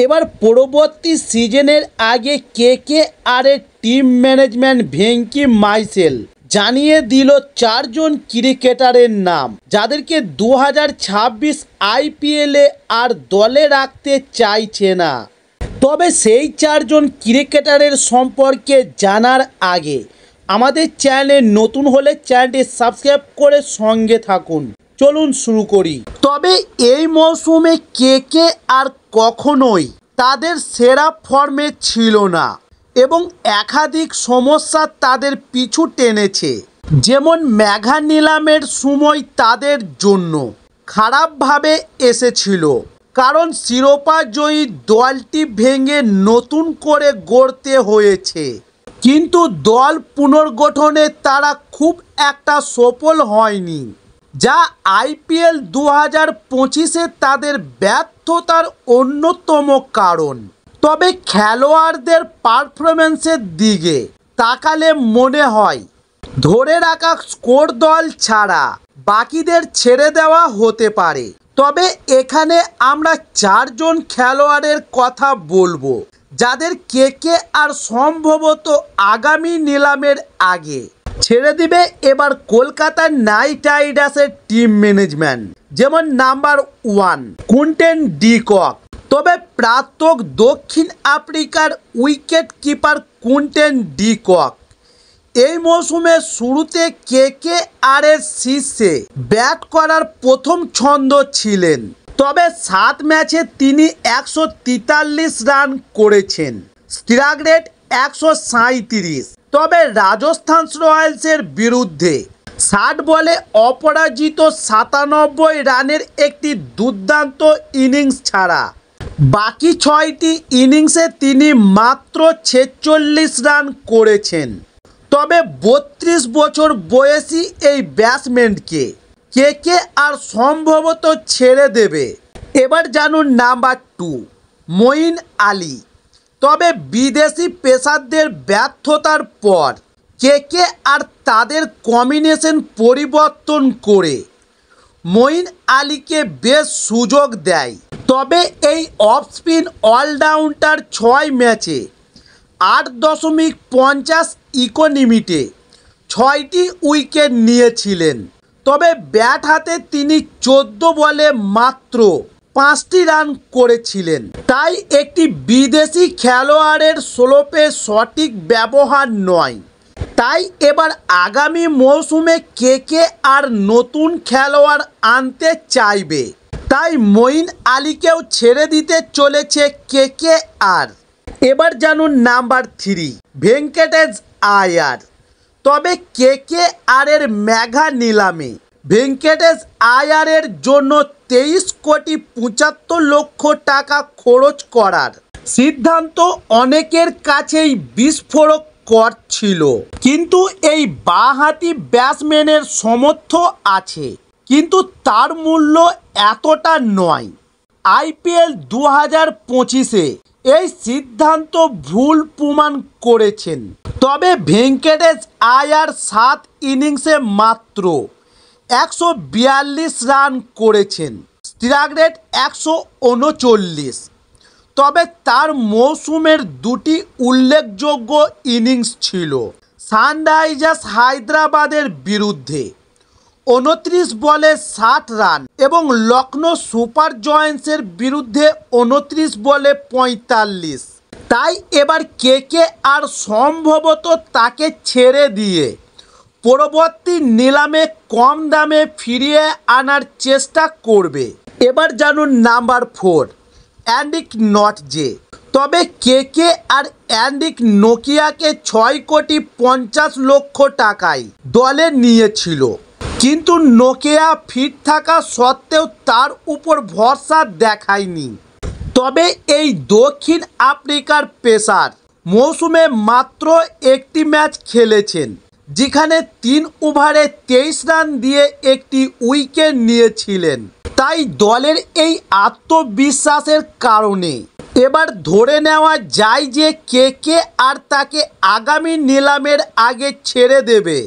এবার পরবর্তী সিজনের আগে KKR এর টিম ম্যানেজমেন্ট ভেঙ্কি মাইসেল জানিয়ে দিল 4 জন ক্রিকেটারের নাম যাদেরকে 2026 IPL-এ আর দলে রাখতে চাইছে না। তবে সেই 4 জন ক্রিকেটারের সম্পর্কে জানার আগে আমাদের চ্যানেলে নতুন হলে চ্যানেলটি সাবস্ক্রাইব করে সঙ্গে থাকুন। চলুন শুরু করি। তবে এই মৌসুমে KKR কখনোই তাদের সেরা ফর্মে ছিল না এবং একাধিক সমস্যা তাদের পিছু টেনেছে। যেমন মেগা নিলামের সময় তাদের জন্য খারাপভাবে এসেছিল, কারণ শিরোপা জয়ী দলটি ভেঙে নতুন করে গড়তে হয়েছে। কিন্তু দল পুনর্গঠনে তারা খুব একটা সফল হয়নি, যা IPL 2025-এ তাদের ব্যর্থতার অন্যতম কারণ। তবে খেলোয়াড়দের পারফরম্যান্সের দিকে তাকালে মনে হয় ধরে রাখা স্কোর দল ছাড়া বাকিদের ছেড়ে দেওয়া হতে পারে। তবে এখানে আমরা 4 জন খেলোয়াড়ের কথা বলবো যাদের KKR সম্ভবত আগামী নিলামের আগে ছেড়ে দিবে এবার কলকাতা নাইট রাইডার্সের টিম ম্যানেজমেন্ট। যেমন নাম্বার 1 কুইন্টন ডি কক। তবে প্রাক্তন দক্ষিণ আফ্রিকার wicket keeper Quinton de Kock এই মৌসুমের শুরুতে KKR এর শীর্ষে ব্যাট করার প্রথম ছন্দ ছিলেন। তবে 7 ম্যাচে তিনি 143 রান করেছেন, স্ট্রাইক রেট 137। তবে রাজস্থান রয়্যালসের বিরুদ্ধে 60 বলে অপরাজিত 97 রানের একটি দুর্দান্ত ইনিংস ছাড়া বাকি 6টি ইনিংসে তিনি মাত্র 46 রান করেছেন। তবে 32 বছর বয়সী এই ব্যাটসম্যানকে KKR সম্ভবত ছেড়ে দেবে। এবার জানুন নাম্বার 2 মঈন আলী। তবে বিদেশি পেসারদের ব্যর্থতার পর KKR তাদের কম্বিনেশন পরিবর্তন করে মঈন আলীকে বেশ সুযোগ দেয়। তবে এই অফ স্পিন অলরাউন্ডার 6 ম্যাচে 8.50 ইকোনমিতে 6টি উইকেট নিয়েছিলেন। তবে ব্যাট হাতে তিনি 14 বলে মাত্র 5টি রান করেছিলেন। তাই একটি বিদেশি খেলোয়াড়ের স্লোপে সঠিক ব্যবহার নয়। তাই এবার আগামী মৌসুমে KKR নতুন খেলোয়াড় আনতে চাইবে, তাই মঈন আলীকেও ছেড়ে দিতে চলেছে KKR। এবার জানুন নাম্বার 3 ভেঙ্কটেশ আয়ার। তবে KKR এর মেগা নিলামে ভেঙ্কটেশ আয়ারের জন্য 23.75 কোটি টাকা খরচ করার সিদ্ধান্ত অনেকের কাছেই বিস্ফোরকর ছিল। কিন্তু এই বাঁহাতি ব্যাটসম্যানের সামর্থ্য আছে, কিন্তু তার মূল্য এতটা নয়। IPL 2025-এ এই সিদ্ধান্ত ভুল প্রমাণ করেছেন। তবে ভেঙ্কটেশ আয়ার 7 ইনিংসে মাত্র 142 রান করেছেন, স্ট্রাইক রেট 139। তবে তার মৌসুমের 2টি উল্লেখযোগ্য ইনিংস ছিল সানরাইজার্স হায়দ্রাবাদের বিরুদ্ধে 29 বলে 60 রান এবং লখনৌ সুপার জায়ান্টসের বিরুদ্ধে 29 বলে 45। তাই এবার KKR সম্ভবত তাকে ছেড়ে দিয়ে পরবর্তী নিলামে কম দামে ফিরিয়ে আনার চেষ্টা করবে। এবার জানুন নাম্বার 4 অ্যান্ড্রিক নটজে। তবে KKR অ্যান্ড্রিক নোকিয়াকে 6.50 কোটি টাকায় দলে নিয়েছিল, কিন্তু নোকিয়া ফিট থাকা সত্ত্বেও তার উপর ভরসা দেখায়নি। তবে এই দক্ষিণ আফ্রিকার পেসার মৌসুমে মাত্র একটি ম্যাচ খেলেছেন, যেখানে 3 ওভারে 23 রান দিয়ে একটি উইকেট নিয়েছিলেন। তাই দলের এই আত্মবিশ্বাসের কারণে এবার ধরে নেওয়া যায় যে KKR তাকে আগামী নিলামের আগে ছেড়ে দেবে।